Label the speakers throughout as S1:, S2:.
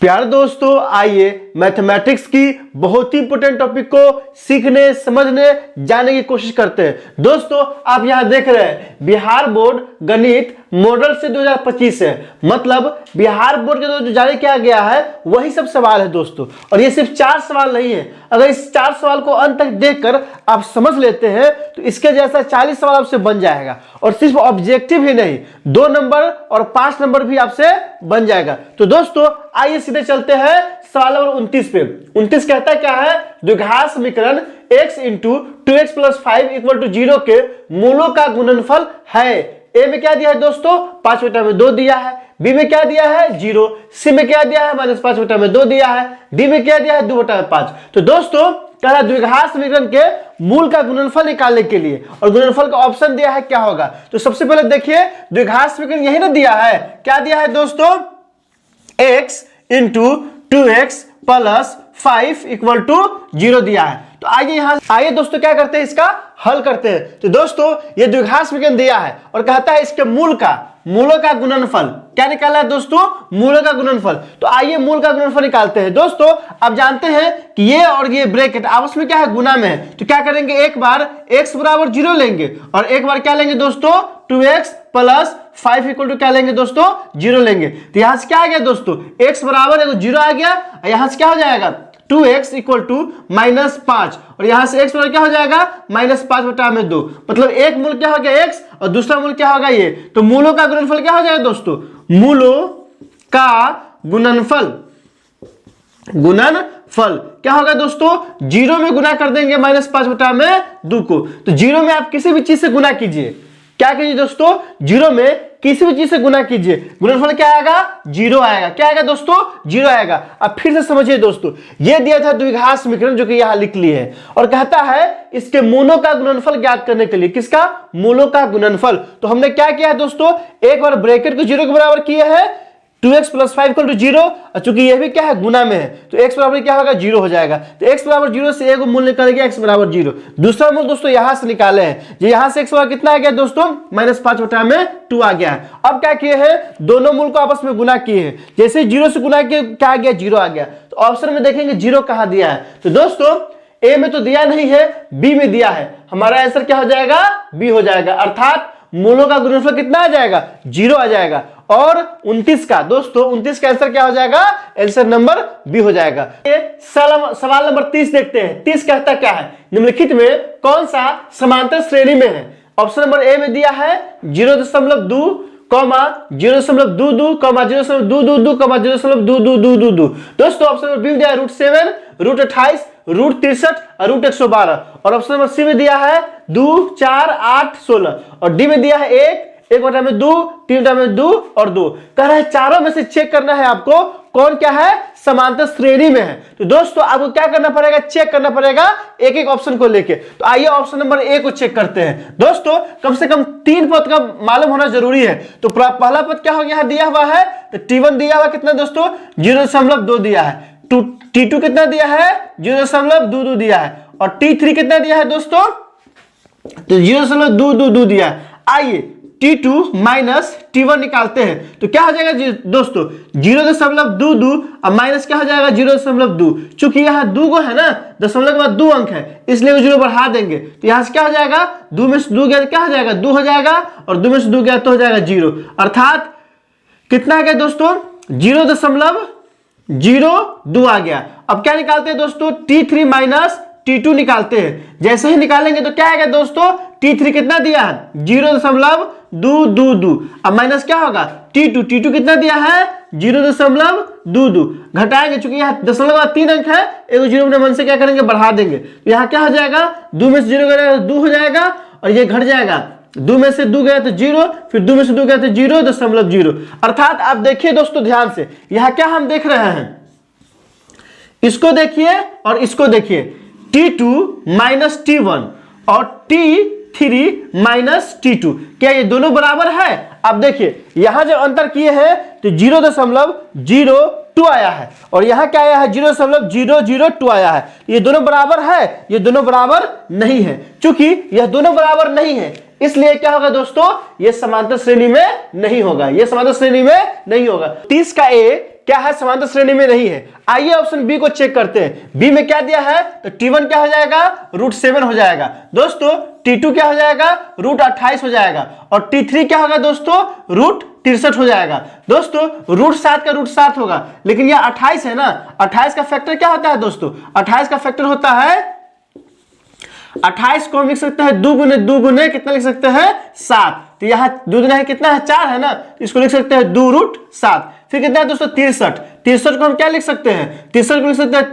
S1: प्यारे दोस्तों, आइए मैथमेटिक्स की बहुत ही इंपोर्टेंट टॉपिक को सीखने, समझने, जानने की कोशिश करते हैं। दोस्तों, आप यहां देख रहे हैं बिहार बोर्ड गणित मॉडल से 2025 है, मतलब बिहार बोर्ड के जो जारी किया गया है वही सब सवाल है दोस्तों। और ये सिर्फ 4 सवाल नहीं है। अगर इस 4 सवाल को अंत तक देखकर आप समझ लेते हैं तो इसके जैसा 40 सवाल आपसे बन जाएगा। और सिर्फ ऑब्जेक्टिव ही नहीं, 2 नंबर और 5 नंबर भी आपसे बन जाएगा। तो दोस्तों, आइए सीधे चलते हैं सवाल नंबर 29 पे। 29 कहता क्या है? द्विघात समीकरण x into 2x plus 5 equal to 0 के मूलों का गुणनफल है। ए में क्या दिया है दोस्तों? 5/2 दिया है। बी में क्या दिया है? 0। सी में क्या दिया है? -5/2 दिया है। डी में क्या दिया है? 2/5। तो दोस्तों, कह रहा द्विघात समीकरण के मूल का गुणनफल निकालने के लिए, और गुणनफल का ऑप्शन दिया है क्या होगा। तो सबसे पहले देखिए, द्विघात समीकरण यही ना दिया है। क्या दिया है दोस्तों? x into 2x plus 5 equal to 0 दिया है। तो आइए दोस्तों क्या करते हैं, इसका हल करते हैं। तो दोस्तों, ये द्विघात समीकरण दिया है और कहता है इसके मूलों का गुणनफल क्या निकालना है दोस्तों? मूलों का गुणनफल। तो आइए मूल का गुणनफल निकालते हैं। दोस्तों, आप जानते हैं कि ये और ये ब्रैकेट आपस में क्या है? गुना में है। तो क्या करेंगे, एक बार x बराबर 0 लेंगे और एक बार क्या लेंगे दोस्तों? 2x प्लस 5 इक्वल टू क्या लेंगे दोस्तों? 0 लेंगे। तो यहां से क्या आ गया दोस्तों? x बराबर 0 आ गया। यहां से क्या हो जाएगा? 2x इक्वल टू -5, और यहां से x बराबर क्या हो जाएगा? -5/2। मतलब एक मूल क्या हो गया? x, और दूसरा मूल क्या होगा? ये। तो मूलों का गुणनफल क्या हो जाएगा दोस्तों? मूलों का गुणनफल क्या होगा दोस्तों? 0 में गुना कर देंगे -5/2 को। तो 0 में आप किसी भी चीज से गुना कीजिए। क्या कीजिए दोस्तों? 0 में किसी भी चीज से गुना कीजिए, गुणनफल क्या आएगा? 0 आएगा। क्या आएगा दोस्तों? 0 आएगा। अब फिर से समझिए दोस्तों, ये दिया था द्विघात समीकरण जो कि यहां लिख लिए है, और कहता है इसके मूलों का गुणनफल ज्ञात करने के लिए। किसका? मूलों का गुणनफल। तो हमने क्या किया है दोस्तों? एक बार ब्रैकेट को 0 के बराबर किए हैं, 2x प्लस 5 इक्वल टू 0, और चूंकि यह भी क्या है? गुना में है, तो x बराबर क्या होगा? 0 हो जाएगा। तो x बराबर 0 से एक मूल निकल गया, x बराबर 0। दूसरा मूल दोस्तों यहां से निकाले हैं, जो यहां से x बराबर कितना आ गया दोस्तों? -5/2 आ गया है। अब क्या किए हैं? दोनों मूल को आपस में गुना किए हैं। जैसे 0 से गुना किए क्या आ गया? 0 आ गया। तो ऑप्शन में देखेंगे 0 कहां दिया है। तो दोस्तों, ए में तो दिया नहीं है, बी में दिया है। हमारा आंसर क्या हो जाएगा? बी हो जाएगा। अर्थात मूलों का गुणनफल कितना आ जाएगा? 0 आ जाएगा। और 29 का दोस्तों, 29 का आंसर क्या हो जाएगा? आंसर नंबर बी हो जाएगा। सवाल नंबर 30 देखते हैं। 30 कहता क्या है? निम्नलिखित में कौन सा समांतर श्रेणी में है? ऑप्शन नंबर ए में दिया है 0.2, 0.22, 0.222, 0.222। दोस्तों, ऑप्शन नंबर बी में दिया है √7, √28, √63 और √112। और ऑप्शन नंबर सी में दिया है 2, 4, 8, 16। और डी में दिया है 1/2, 3/2 और 2। कह रहा है चारों में से चेक करना है आपको कौन क्या है? समांतर श्रेणी में है। तो दोस्तों, आपको क्या करना पड़ेगा? चेक करना पड़ेगा एक एक ऑप्शन को लेके। तो आइए ऑप्शन नंबर ए को चेक करते हैं। दोस्तों, कम से कम 3 पद का मालूम होना जरूरी है। तो पहला पद क्या हो गया? दिया हुआ है तो T1 दिया हुआ कितना दोस्तों? 0.2 दिया है। T2 कितना दिया है? 0.22 दिया है। और T3 कितना दिया है दोस्तों? तो 0.222 दिया है। आइए T2 माइनस T1 निकालते हैं। तो क्या हो जाएगा दोस्तों? 0.22 और माइनस क्या हो जाएगा? 0.2। चूंकि यहाँ 2 है ना, दशमलव के बाद 2 अंक है, इसलिए 0 बढ़ा देंगे। तो यहाँ से क्या हो जाएगा? 2 में से 2 गया तो क्या हो जाएगा? 2 हो जाएगा, और 2 में से 2 गया तो हो जाएगा 0। अर्थात कितना आ गया दोस्तों? 0.02 आ गया। अब क्या निकालते हैं दोस्तों? T3 माइनस T2 निकालते हैं। जैसे ही निकालेंगे तो क्या आएगा दोस्तों? T3 कितना दिया है? 0.222। अब माइनस क्या होगा? T2 कितना दिया है? 0.22। घटाएंगे, चूंकि यहाँ दशमलव के बाद 3 अंक है, एक 0 अपने मन से क्या करेंगे? बढ़ा देंगे। तो यहाँ क्या हो जाएगा? 2 में से 0 गया तो 2 हो जाएगा, और ये घट जाएगा। 2 में से 2 गया तो 0, फिर 2 में से 2 गया तो 0.0। अर्थात आप देखिए दोस्तों ध्यान से, यहाँ क्या हम देख रहे हैं? इसको देखिए और इसको देखिए। T2 माइनस T1 और T3 माइनस T2, क्या ये दोनों बराबर है? अब देखिए, यहां जब अंतर किए हैं तो 0.02 आया है, और यहां क्या आया है? 0.002 आया है। ये दोनों बराबर है? ये दोनों बराबर नहीं है। चूंकि यह दोनों बराबर नहीं है, इसलिए क्या होगा दोस्तों, ये समांतर श्रेणी में नहीं होगा, ये समांतर श्रेणी में नहीं होगा। 30 का ए क्या है, समांतर श्रेणी में नहीं है। आइए ऑप्शन बी को चेक करते हैं। बी में क्या दिया है, तो T1 क्या हो जाएगा, √7 हो जाएगा दोस्तों। T2 क्या हो जाएगा, √28 हो जाएगा। और T3 क्या होगा दोस्तों, √63 हो जाएगा दोस्तों। √7 का √7 होगा, लेकिन यह 28 है ना, 28 का फैक्टर क्या होता है दोस्तों, 28 का फैक्टर होता है 28 को हम लिख सकते हैं 2 गुने 2 गुने कितना लिख सकते हैं 7। तो यहाँ 2 गुना है कितना है 4 है ना, तो इसको लिख सकते हैं 2√7। फिर कितना है दोस्तों 63। 63 को हम क्या लिख सकते हैं, 63 को लिख सकते हैं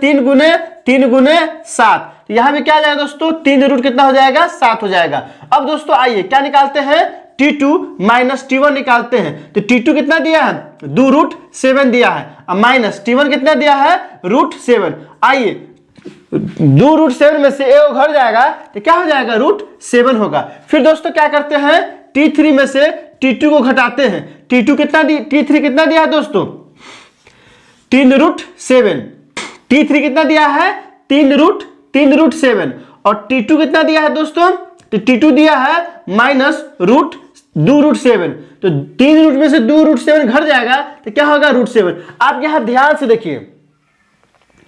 S1: 3 गुने 7। तो यहाँ भी क्या आ जाएगा दोस्तों, 3 रूट कितना हो जाएगा 7 हो जाएगा। अब दोस्तों आइए क्या निकालते हैं, T2 माइनस T1 निकालते हैं। तो T2 कितना दिया है, 2√7 दिया है। अब माइनस T1 कितना दिया है, √7। आइए 2√7 में से ए घट जाएगा तो क्या हो जाएगा, √7 होगा। फिर दोस्तों क्या करते हैं, T3 में से T2 को घटाते हैं। T3 कितना दिया है दोस्तों, 3√7। T3 कितना दिया है, 3√7। और T2 कितना दिया है दोस्तों, तो T2 दिया है -2√7। तो 3 रूट में से 2√7 घट जाएगा तो क्या होगा, √7। आप यहां ध्यान से देखिए,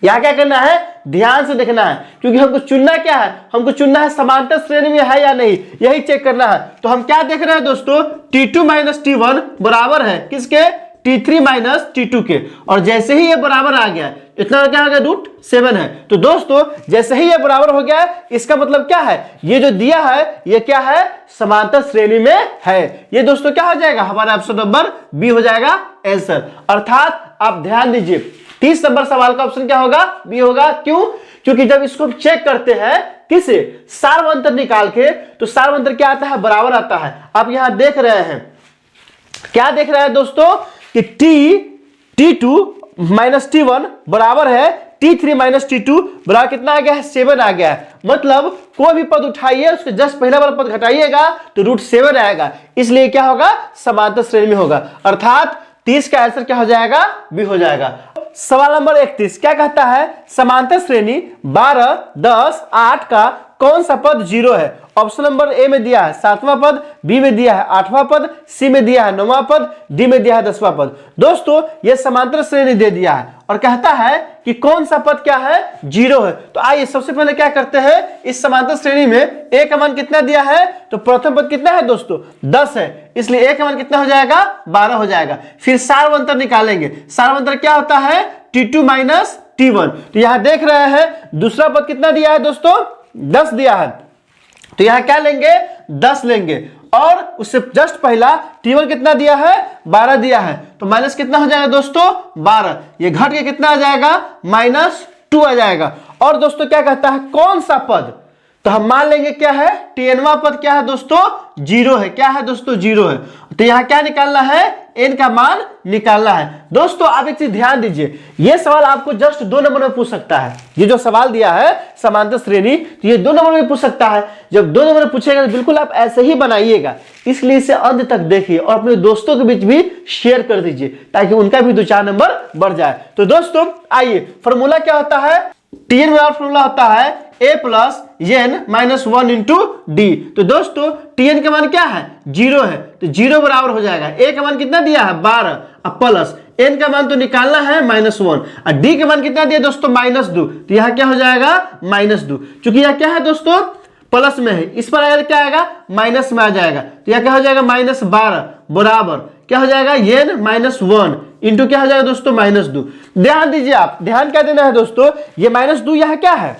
S1: यहां क्या करना है, ध्यान से देखना है, क्योंकि हमको चुनना क्या है, हमको चुनना है समांतर श्रेणी में है या नहीं, यही चेक करना है। तो हम क्या देख रहे हैं दोस्तों, T2 माइनस T1 बराबर है किसके, T3 माइनस T2 के। और जैसे ही ये बराबर आ गया, इतना क्या हो गया, √7 है। तो दोस्तों जैसे ही ये बराबर हो गया, इसका मतलब क्या है, ये जो दिया है ये क्या है, समांतर श्रेणी में है। ये दोस्तों क्या हो जाएगा, हमारा ऑप्शन नंबर बी हो जाएगा आंसर। अर्थात आप ध्यान दीजिए, 30 नंबर सवाल का ऑप्शन क्या होगा, बी होगा। क्यों, क्योंकि जब इसको हम चेक करते हैं किसे, सार्वंतर निकाल के, तो सार्वंतर क्या आता है, बराबर आता है। आप यहां देख रहे हैं, क्या देख रहे हैं दोस्तों, कि T2 माइनस T1 बराबर है T3 माइनस T2 बराबर कितना आ गया है, 7 आ गया है। मतलब कोई भी पद उठाइए, उसके जस्ट पहला वाला पद घटाइएगा तो √7 आएगा। इसलिए क्या होगा, समांतर श्रेणी में होगा। अर्थात 30 का आंसर क्या हो जाएगा, बी हो जाएगा। सवाल नंबर 31 क्या कहता है, समांतर श्रेणी 12, 10, 8 का कौन सा पद 0 है। ऑप्शन नंबर ए में दिया है 7वां पद, बी में दिया है 8वां पद, सी में दिया है 9वां पद, डी में दिया है 10वां पद। दोस्तों ये समांतर श्रेणी दे दिया है और कहता है कि कौन सा पद क्या है, 0 है। तो आइए सबसे पहले क्या करते हैं, इस समांतर श्रेणी में ए का मान कितना दिया है, तो प्रथम पद कितना है दोस्तों, 10 है, इसलिए ए का मान कितना हो जाएगा, 12 हो जाएगा। फिर सार्वंतर निकालेंगे, सार्वंतर क्या होता है, T2 माइनस T1। तो यहां देख रहे हैं दूसरा पद कितना दिया है दोस्तों, 10 दिया है, तो यहां क्या लेंगे, 10 लेंगे। और उससे जस्ट पहला T1 कितना दिया है, 12 दिया है, तो माइनस कितना हो जाएगा दोस्तों, 12। ये घट के कितना आ जाएगा, -2 आ जाएगा। और दोस्तों क्या कहता है, कौन सा पद, तो हम मान लेंगे क्या है, Tnवां पद क्या है दोस्तों, 0 है। क्या है दोस्तों, 0 है। तो यहां क्या निकालना है, n का मान निकालना है। दोस्तों आप एक चीज ध्यान दीजिए, यह सवाल आपको जस्ट 2 नंबर में पूछ सकता है। ये जो सवाल दिया है समांतर श्रेणी, तो ये 2 नंबर में पूछ सकता है। जब 2 नंबर में पूछेगा तो बिल्कुल आप ऐसे ही बनाइएगा, इसलिए इसे अंत तक देखिए और अपने दोस्तों के बीच भी शेयर कर दीजिए, ताकि उनका भी 2-4 नंबर बढ़ जाए। तो दोस्तों आइए, फॉर्मूला क्या होता है, Tn वाला फॉर्मूला होता है a plus n minus 1 into D. तो दोस्तों Tn का मान क्या है, 0 है, तो 0 बराबर हो जाएगा, a का मान कितना दिया है, 12, अब प्लस n का मान तो निकालना है -1, और d का मान कितना दिया दोस्तों, -2। तो यहाँ क्या हो जाएगा, -2। चूंकि यह क्या है दोस्तों, प्लस में है, इस पर अगर क्या आएगा, माइनस में आ जाएगा। तो यह क्या हो जाएगा, -12 बराबर क्या हो जाएगा, n -1 इंटू क्या हो जाएगा दोस्तों, -2। ध्यान दीजिए, आप ध्यान क्या देना है दोस्तों, ये -2 यह क्या है,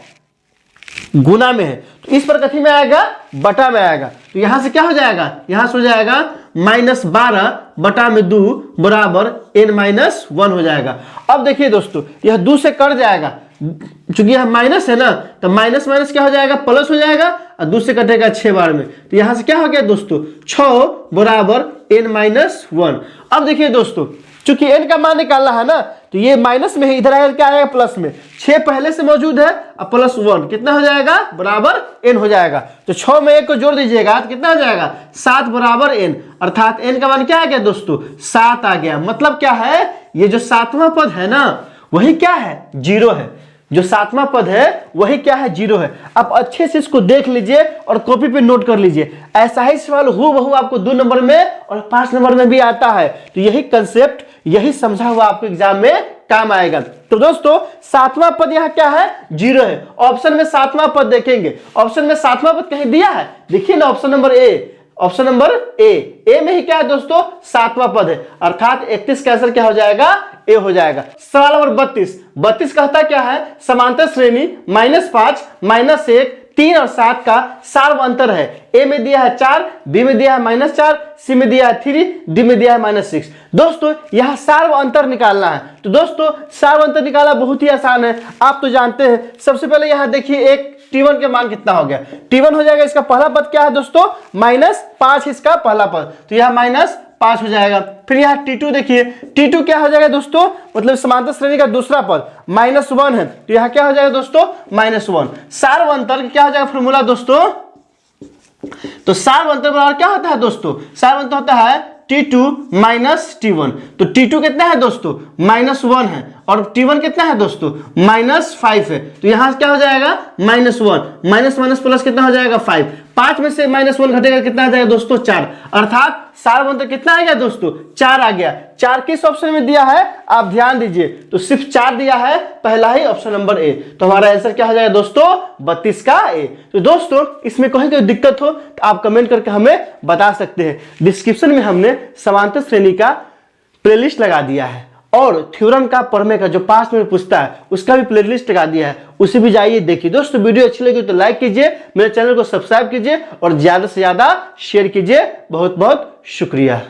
S1: गुना में है, तो इस पर कथी में आएगा, बटा में आएगा। तो यहां से क्या हो जाएगा, यहां से हो जाएगा -12 बटा में 2 बराबर n-1 हो जाएगा। अब देखिए दोस्तों, यह 2 से कट जाएगा, चूंकि यह माइनस है ना, तो माइनस माइनस क्या हो जाएगा, प्लस हो जाएगा, और 2 से कटेगा 6 बार में। तो यहां से क्या हो गया दोस्तों, 6 बराबर n-1। अब देखिए दोस्तों, चूंकि n का मान निकालना है ना, तो ये माइनस में है, इधर आएगा क्या आएगा, प्लस में। 6 पहले से मौजूद है, अब +1 कितना हो जाएगा, बराबर n हो जाएगा। तो 6 में 1 को जोड़ दीजिएगा तो कितना हो जाएगा, 7 बराबर n। अर्थात n का मान क्या आ गया दोस्तों, 7 आ गया। मतलब क्या है, ये जो 7वां पद है ना, वही क्या है, 0 है। जो सातवां पद है वही क्या है, 0 है। आप अच्छे से इसको देख लीजिए और कॉपी पे नोट कर लीजिए। ऐसा ही सवाल हूबहू आपको 2 नंबर में और 5 नंबर में भी आता है। तो यही कंसेप्ट, यही समझा हुआ आपको एग्जाम में काम आएगा। तो दोस्तों सातवां पद यहाँ क्या है, 0 है। ऑप्शन में सातवां पद देखेंगे, ऑप्शन में सातवां पद कहीं दिया है, देखिए ना option number A, option number A में ही क्या है दोस्तों, सातवां पद है, अर्थात 31 का आंसर क्या हो जाएगा, ए हो जाएगा। सवाल नंबर 32 कहता क्या है, समांतर श्रेणी -5 -1 3 और 7 का सार्व अंतर है। ए में दिया है 4, बी में दिया है -4, सी में दिया है 3, डी में दिया है -6। दोस्तों यहां सार्व अंतर निकालना है। तो दोस्तों सार्व अंतर निकालना बहुत ही आसान है, आप तो जानते हैं। सबसे पहले यहां देखिए एक T1 के मान कितना हो गया, T1 हो जाएगा, इसका पहला पद क्या है दोस्तों, -5 इसका पहला पद, तो यह -5 हो जाएगा। फिर यहाँ T2 देखिए, T2 क्या हो जाएगा दोस्तों, मतलब समांतर श्रेणी का दूसरा पद -1 है, तो यहाँ क्या हो जाएगा दोस्तों, -1। सार्व अंतर क्या हो जाएगा फॉर्मूला दोस्तों, तो सार्व अंतर बराबर क्या होता है दोस्तों, सार्व अंतर होता है T2 - T1। तो T2 कितना है दोस्तों, -1 है, और T1 कितना है दोस्तों, -5 है। तो यहां क्या हो जाएगा, -1 माइनस माइनस प्लस कितना हो जाएगा, 5। 5 में से -1 घटेगा कितना आ जाएगा दोस्तों, 4। अर्थात सार्व अंतर कितना आ गया दोस्तों, 4 आ गया। 4 किस ऑप्शन में दिया है, आप ध्यान दीजिए, तो सिर्फ 4 दिया है, पहला ही ऑप्शन नंबर ए। तो हमारा आंसर क्या हो जाएगा दोस्तों, 32 का ए। तो दोस्तों इसमें कहीं कोई दिक्कत हो तो आप कमेंट करके हमें बता सकते हैं। डिस्क्रिप्शन में हमने समांतर श्रेणी का प्लेलिस्ट लगा दिया है, और थ्योरम का प्रमेय का जो 5 में पूछता है उसका भी प्लेलिस्ट लगा दिया है, उसे भी जाइए देखिए। दोस्तों वीडियो अच्छी लगी तो लाइक कीजिए, मेरे चैनल को सब्सक्राइब कीजिए और ज्यादा से ज्यादा शेयर कीजिए। बहुत बहुत शुक्रिया।